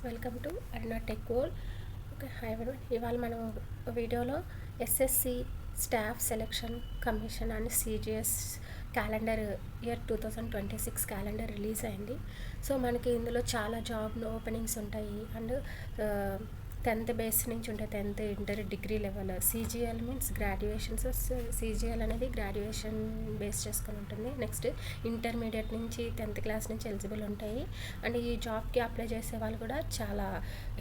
Welcome to Aruna tech world. Okay, hi everyone. ఇవాళ మనం వీడియోలో SSC staff selection commission and CGS calendar year 2026 calendar release అయింది. So మనకి ఇందులో చాలా జాబ్ ఓపెనింగ్స్ ఉంటాయి అండ్ 10th బేస్ నుంచి ఉంటాయి. 10th inter degree level. CGL means graduations. CGL అనేది గ్రాడ్యుయేషన్ బేస్ చేసుకొని ఉంటుంది. నెక్స్ట్ ఇంటర్మీడియట్ నుంచి 10th క్లాస్ నుంచి ఎలిజిబుల్ ఉంటాయి. అండ్ ఈ జాబ్కి అప్లై చేసే వాళ్ళు కూడా చాలా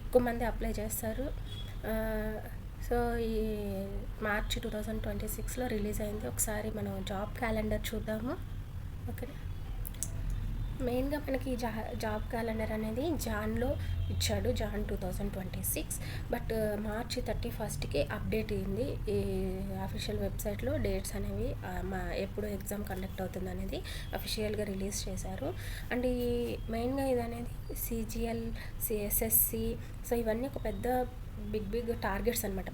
ఎక్కువ మంది అప్లై చేస్తారు. సో ఈ మార్చ్ 2026లో రిలీజ్ అయింది. ఒకసారి మనం జాబ్ క్యాలెండర్ చూద్దాము. ఓకే, మెయిన్గా మనకి జాబ్ క్యాలెండర్ అనేది జాన్లో ఇచ్చాడు, జాన్ 2026. బట్ మార్చి 31కి అప్డేట్ అయింది ఈ అఫీషియల్ వెబ్సైట్లో. డేట్స్ అనేవి ఎప్పుడు ఎగ్జామ్ కండక్ట్ అవుతుంది అనేది అఫీషియల్గా రిలీజ్ చేశారు. అండ్ ఈ మెయిన్గా ఇది అనేది సిజిఎల్, సిఎస్ఎస్సి, సో ఇవన్నీ ఒక పెద్ద బిగ్ టార్గెట్స్ అనమాట.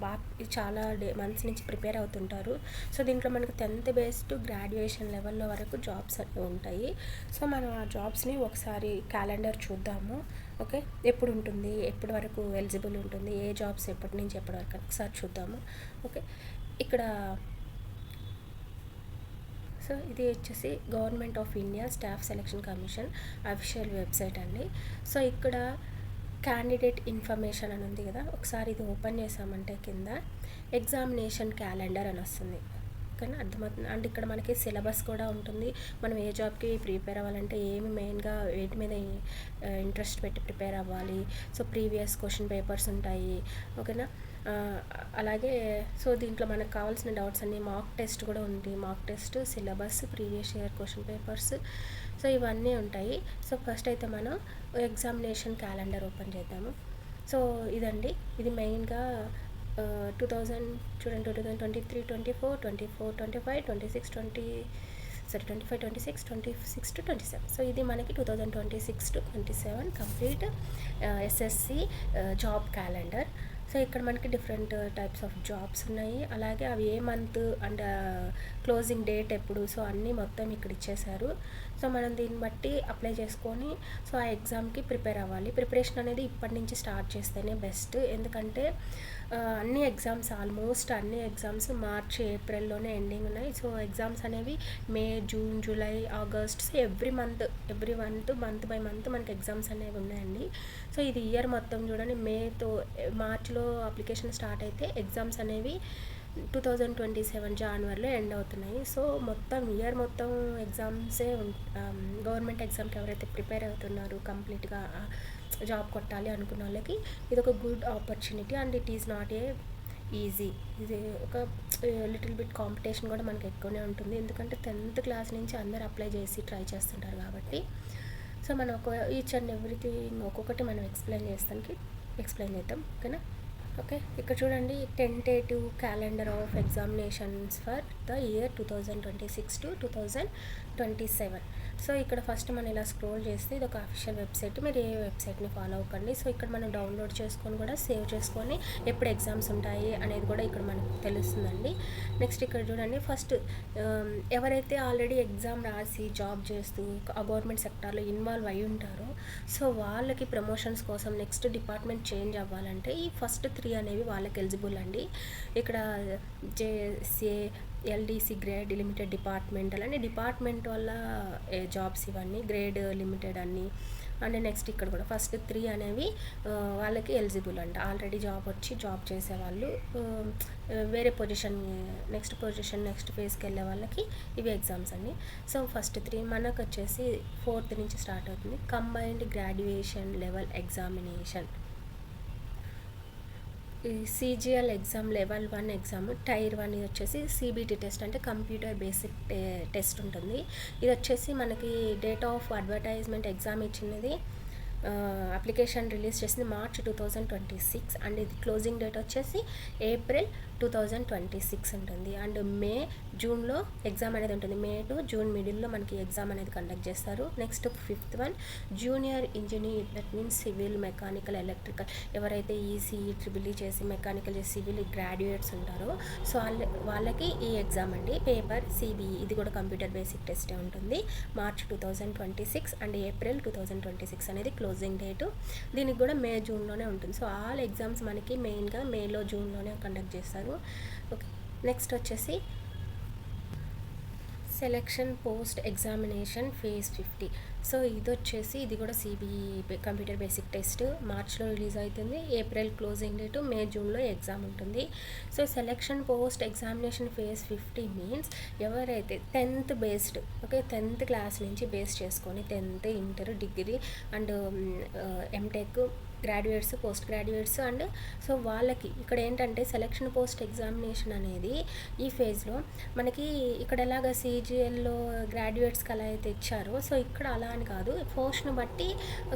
చాలా మంత్స్ నుంచి ప్రిపేర్ అవుతుంటారు. సో దీంట్లో మనకు 10th బేస్డ్ గ్రాడ్యుయేషన్ లెవెల్లో వరకు జాబ్స్ ఉంటాయి. సో మనం ఆ జాబ్స్ని ఒకసారి క్యాలెండర్ చూద్దాము. ఓకే, ఎప్పుడు ఉంటుంది, ఎప్పటి వరకు ఎలిజిబుల్ ఉంటుంది, ఏ జాబ్స్ ఎప్పటి నుంచి ఎప్పటి వరకు ఒకసారి చూద్దాము. ఓకే, ఇక్కడ సో ఇది వచ్చేసి government of India staff selection commission official website అండి. సో ఇక్కడ క్యాండిడేట్ ఇన్ఫర్మేషన్ అని ఉంది కదా, ఒకసారి ఇది ఓపెన్ చేసామంటే కింద ఎగ్జామినేషన్ క్యాలెండర్ అని వస్తుంది. ఓకేనా, అర్థమవుతుంది. అండ్ ఇక్కడ మనకి సిలబస్ కూడా ఉంటుంది. మనం ఏ జాబ్కి ప్రిపేర్ అవ్వాలంటే ఏమి మెయిన్గా వేటి మీద ఇంట్రెస్ట్ పెట్టి ప్రిపేర్ అవ్వాలి. సో ప్రీవియస్ క్వశ్చన్ పేపర్స్ ఉంటాయి. ఓకేనా, అలాగే సో దీంట్లో మనకు కావాల్సిన డౌట్స్ అన్నీ మాక్ టెస్ట్ కూడా ఉంది. Mock test, syllabus, previous year question papers, so ఇవన్నీ ఉంటాయి. సో ఫస్ట్ అయితే మనం ఎగ్జామినేషన్ క్యాలెండర్ ఓపెన్ చేద్దాము. సో ఇదండి, ఇది మెయిన్గా 2023, 24, 24, 25, 26, 25, 26, 26 to 27. సో ఇది మనకి 2026 to 27 complete SSC job calendar. So ఇక్కడ మనకి డిఫరెంట్ టైప్స్ ఆఫ్ జాబ్స్ ఉన్నాయి. అలాగే అవి ఏ మంత్ అండ్ క్లోజింగ్ డేట్ ఎప్పుడు, సో అన్నీ మొత్తం ఇక్కడ ఇచ్చేశారు. సో మనం దీన్ని బట్టి అప్లై చేసుకొని సో ఆ ఎగ్జామ్కి ప్రిపేర్ అవ్వాలి. ప్రిపరేషన్ అనేది ఇప్పటి నుంచి స్టార్ట్ చేస్తేనే బెస్ట్. ఎందుకంటే ఆల్మోస్ట్ అన్ని ఎగ్జామ్స్ మార్చ్, ఏప్రిల్లోనే ఎండింగ్ ఉన్నాయి. సో ఎగ్జామ్స్ అనేవి May, June, July, August, so every month month by month మనకి ఎగ్జామ్స్ అనేవి ఉన్నాయండి. సో ఇది ఇయర్ మొత్తం చూడండి, మార్చ్లో అప్లికేషన్ స్టార్ట్ అయితే ఎగ్జామ్స్ అనేవి 2027 జనవరిలో ఎండ్ అవుతున్నాయి. సో మొత్తం ఇయర్ మొత్తం ఎగ్జామ్సే. గవర్నమెంట్ ఎగ్జామ్కి ఎవరైతే ప్రిపేర్ అవుతున్నారో కంప్లీట్గా జాబ్ కొట్టాలి అనుకున్న వాళ్ళకి ఇది ఒక good opportunity. And it is not a easy. ఇది ఒక లిటిల్ బిట్ కాంపిటీషన్ కూడా మనకి ఎక్కువనే ఉంటుంది. ఎందుకంటే 10th క్లాస్ నుంచి అందరు అప్లై చేసి ట్రై చేస్తుంటారు కాబట్టి. సో మనం ఈచ్ అండ్ ఎవ్రీథింగ్ ఒక్కొక్కటి మనం ఎక్స్ప్లెయిన్ చేద్దాం. ఓకేనా. ఓకే, ఇక్కడ చూడండి, tentative calendar of examinations for the year 2026 to 2027. So ఇక్కడ ఫస్ట్ మనం ఇలా స్క్రోల్ చేస్తే ఇది ఒక అఫీషియల్ వెబ్సైట్. మీరు ఏ వెబ్సైట్ని ఫాలో అవ్వకండి. సో ఇక్కడ మనం డౌన్లోడ్ చేసుకొని కూడా సేవ్ చేసుకొని ఎప్పుడు ఎగ్జామ్స్ ఉంటాయి అనేది కూడా ఇక్కడ మనకు తెలుస్తుందండి. నెక్స్ట్ ఇక్కడ చూడండి, ఫస్ట్ ఎవరైతే ఆల్రెడీ ఎగ్జామ్ రాసి జాబ్ చేస్తూ ఆ గవర్నమెంట్ సెక్టార్లో ఇన్వాల్వ్ అయి ఉంటారో సో వాళ్ళకి ప్రమోషన్స్ కోసం నెక్స్ట్ డిపార్ట్మెంట్ చేంజ్ అవ్వాలంటే ఈ ఫస్ట్ 3 అనేవి వాళ్ళకి ఎలిజిబుల్ అండి. ఇక్కడ JSA, LDC, grade limited, departmental అని డిపార్ట్మెంట్ వల్ల జాబ్స్ ఇవన్నీ, గ్రేడ్ లిమిటెడ్ అన్నీ. అండ్ నెక్స్ట్ ఇక్కడ కూడా ఫస్ట్ 3 అనేవి వాళ్ళకి ఎలిజిబుల్ అంట. ఆల్రెడీ జాబ్ చేసేవాళ్ళు, వేరే పొజిషన్, నెక్స్ట్ ఫేజ్కి వెళ్ళే వాళ్ళకి ఇవి ఎగ్జామ్స్ అండి. సో ఫస్ట్ 3 మనకు వచ్చేసి 4th నుంచి స్టార్ట్ అవుతుంది. Combined graduation level examination, CGL exam level 1 exam tyre 1. ఇది వచ్చేసి సిబిటి టెస్ట్, అంటే కంప్యూటర్ బేసిక్ టెస్ట్ ఉంటుంది. ఇది వచ్చేసి మనకి డేట్ ఆఫ్ అడ్వర్టైజ్మెంట్ ఎగ్జామ్ ఇచ్చినది, అప్లికేషన్ రిలీజ్ చేసింది మార్చ్ 2026 అండ్ ఇది క్లోజింగ్ డేట్ వచ్చేసి ఏప్రిల్ 2026 ఉంటుంది. అండ్ జూన్లో ఎగ్జామ్ అనేది ఉంటుంది. మే టు జూన్ మిడిల్లో మనకి ఎగ్జామ్ అనేది కండక్ట్ చేస్తారు. Next 5th one junior engineer, that means civil, mechanical, electrical, ఎవరైతే ఈసీఈ ట్రిపుల్ ఈ చేసి మెకానికల్ చేసి సివిల్ గ్రాడ్యుయేట్స్ ఉంటారో సో వాళ్ళకి ఈ ఎగ్జామ్ అండి. పేపర్ సిబిఈ, ఇది కూడా కంప్యూటర్ బేసిక్ టెస్టే ఉంటుంది. మార్చ్ 2026 అండ్ ఏప్రిల్ 2026 అనేది క్లోజింగ్ డేటు. దీనికి కూడా జూన్లోనే ఉంటుంది. సో ఆల్ ఎగ్జామ్స్ మనకి మెయిన్గా మేలో జూన్లోనే కండక్ట్ చేస్తారు. ఓకే, నెక్స్ట్ వచ్చేసి selection post examination phase 50. So ఇది కూడా సిబిఈ కంప్యూటర్ బేసిక్ టెస్ట్ మార్చ్లో రిలీజ్ అవుతుంది. ఏప్రిల్ క్లోజింగ్ డేటు, జూన్లో ఎగ్జామ్ ఉంటుంది. So selection post examination phase 50 means ఎవరైతే 10th based, okay, 10th class నుంచి బేస్ చేసుకొని 10th, inter, degree and MTech graduates, post graduates and so వాళ్ళకి ఇక్కడ ఏంటంటే సెలెక్షన్ పోస్ట్ ఎగ్జామినేషన్ అనేది ఈ ఫేజ్లో మనకి ఇక్కడ ఎలాగ సిజిఎల్లో గ్రాడ్యుయేట్స్కి అలా అయితే ఇచ్చారో సో ఇక్కడ అలా అని కాదు, పోస్ట్ను బట్టి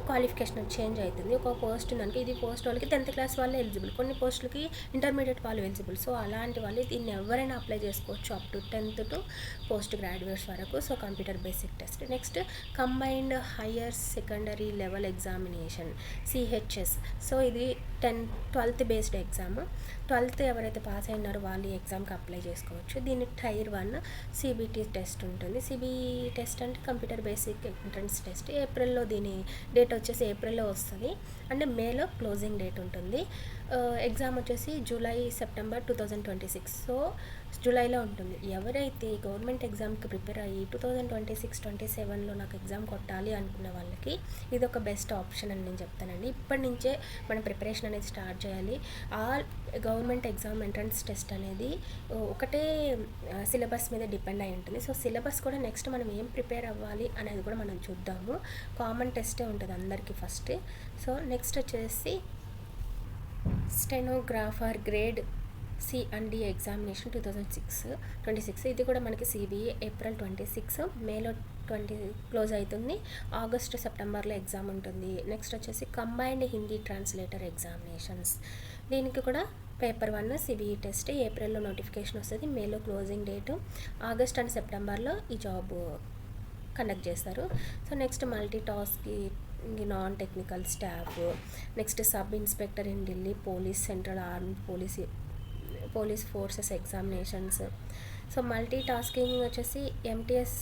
క్వాలిఫికేషన్ చేంజ్ అవుతుంది. ఒక పోస్ట్ ఉందనుకో, ఇది పోస్ట్ వాళ్ళకి 10th క్లాస్ వాళ్ళు ఎలిజిబుల్, కొన్ని పోస్టులకి ఇంటర్మీడియట్ వాళ్ళు ఎలిజిబుల్. సో అలాంటి వాళ్ళు దీన్ని ఎవరైనా అప్లై చేసుకోవచ్చు up to 10th to post graduates వరకు. So computer basic test. Next combined higher secondary level examination CH. So ఇది 12th బేస్డ్ ఎగ్జామ్. 12th ఎవరైతే పాస్ అయినారో వాళ్ళు ఈ ఎగ్జామ్కి అప్లై చేసుకోవచ్చు. దీన్ని టైర్ 1 సిబిటి టెస్ట్ ఉంటుంది. సిబిఈ టెస్ట్ అంటే కంప్యూటర్ బేసిక్ ఎంట్రన్స్ టెస్ట్. ఏప్రిల్లో దీని డేట్ వచ్చేసి ఏప్రిల్లో వస్తుంది అండ్ మేలో క్లోజింగ్ డేట్ ఉంటుంది. ఎగ్జామ్ వచ్చేసి జూలై సెప్టెంబర్ 2026. సో జూలైలో ఉంటుంది. ఎవరైతే గవర్నమెంట్ ఎగ్జామ్కి ప్రిపేర్ అయ్యి 2026-27లో నాకు ఎగ్జామ్ కొట్టాలి అనుకున్న వాళ్ళకి ఇది ఒక బెస్ట్ ఆప్షన్ అని నేను చెప్తానండి. ఇప్పటి నుంచే మనం ప్రిపరేషన్ అనేది స్టార్ట్ చేయాలి. All government exam entrance test అనేది ఒకటే సిలబస్ మీద డిపెండ్ అయి ఉంటుంది. సో సిలబస్ కూడా నెక్స్ట్ మనం ఏం ప్రిపేర్ అవ్వాలి అనేది కూడా మనం చూద్దాము. కామన్ టెస్టే ఉంటుంది అందరికీ ఫస్ట్. సో నెక్స్ట్ వచ్చేసి stenographer grade C and D examination 2026. ఇది కూడా మనకి సిబిఈ ఏప్రిల్ 26, మేలో 20 క్లోజ్ అవుతుంది. ఆగస్ట్ సెప్టెంబర్లో ఎగ్జామ్ ఉంటుంది. నెక్స్ట్ వచ్చేసి కంబైన్డ్ హిందీ ట్రాన్స్లేటర్ ఎగ్జామినేషన్స్. దీనికి కూడా పేపర్ 1 సిబిఈ టెస్ట్. ఏప్రిల్లో నోటిఫికేషన్ వస్తుంది, మేలో క్లోజింగ్ డేటు, ఆగస్ట్ అండ్ సెప్టెంబర్లో ఈ జాబ్ కండక్ట్ చేస్తారు. So next multi tasking non technical staff. Next sub inspector in Delhi police, central armed police forces examinations. So multi tasking వచ్చేసి MTS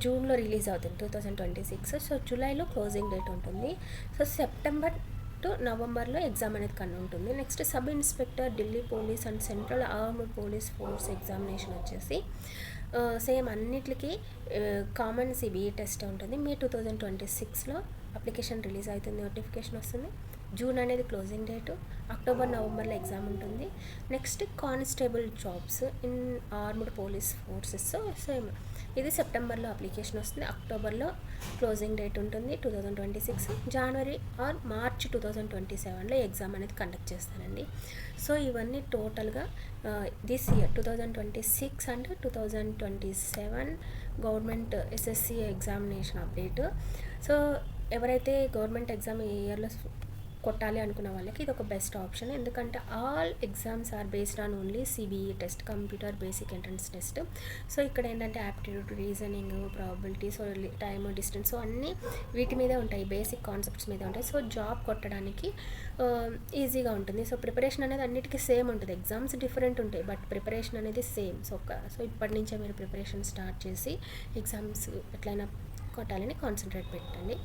జూన్లో release అవుతుంది 2026. So జూలైలో క్లోజింగ్ డేట్ ఉంటుంది. So September to నవంబర్లో exam అనేది ఉంటుంది. Next sub inspector Delhi police and central armed police force examination వచ్చేసి same అన్నిటికీ కామన్ సిబిఈ టెస్ట్ ఉంటుంది. 2026లో అప్లికేషన్ రిలీజ్ అవుతుంది, నోటిఫికేషన్ వస్తుంది. జూన్ అనేది క్లోజింగ్ డేటు, అక్టోబర్ నవంబర్లో ఎగ్జామ్ ఉంటుంది. Next constable jobs in armed police forces. Same ఇది సెప్టెంబర్లో అప్లికేషన్ వస్తుంది, అక్టోబర్లో క్లోజింగ్ డేట్ ఉంటుంది 2026. జనవరి ఆర్ మార్చ్ 2027లో ఎగ్జామ్ అనేది కండక్ట్ చేస్తానండి. సో ఇవన్నీ టోటల్గా this year 2026 and 2027 government SSC examination update. So ఎవరైతే గవర్నమెంట్ ఎగ్జామ్ ఈ ఇయర్లో కొట్టాలి అనుకున్న వాళ్ళకి ఇది ఒక బెస్ట్ ఆప్షన్. ఎందుకంటే all exams are based on only CBE test, computer basic entrance test. So ఇక్కడ ఏంటంటే aptitude, reasoning, probability, so time, distance, so అన్నీ వీటి మీదే ఉంటాయి, బేసిక్ కాన్సెప్ట్స్ మీద ఉంటాయి. సో జాబ్ కొట్టడానికి ఈజీగా ఉంటుంది. సో ప్రిపరేషన్ అనేది అన్నిటికీ సేమ్ ఉంటుంది. ఎగ్జామ్స్ డిఫరెంట్ ఉంటాయి బట్ ప్రిపరేషన్ అనేది సేమ్. సో ఇప్పటి నుంచే మీరు ప్రిపరేషన్ స్టార్ట్ చేసి ఎగ్జామ్స్ ఎట్లయినా కొట్టాలని కాన్సన్ట్రేట్ పెట్టండి.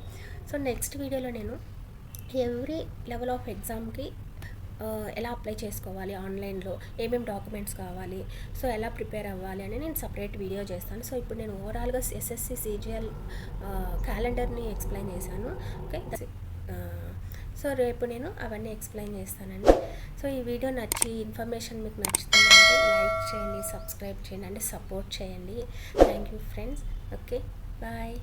సో నెక్స్ట్ వీడియోలో నేను ఎవ్రీ లెవెల్ ఆఫ్ ఎగ్జామ్కి ఎలా అప్లై చేసుకోవాలి, ఆన్లైన్లో ఏమేమి డాక్యుమెంట్స్ కావాలి, సో ఎలా ప్రిపేర్ అవ్వాలి అని నేను సపరేట్ వీడియో చేస్తాను. సో ఇప్పుడు నేను ఓవరాల్గా ఎస్ఎస్సి సిజిఎల్ క్యాలెండర్ని ఎక్స్ప్లెయిన్ చేశాను. ఓకే, సో రేపు నేను అవన్నీ ఎక్స్ప్లెయిన్ చేస్తానండి. సో ఈ వీడియో ఇన్ఫర్మేషన్ మీకు నచ్చుతుందంటే లైక్ చేయండి, సబ్స్క్రైబ్ చేయండి, అంటే సపోర్ట్ చేయండి. Thank you friends. Okay, bye.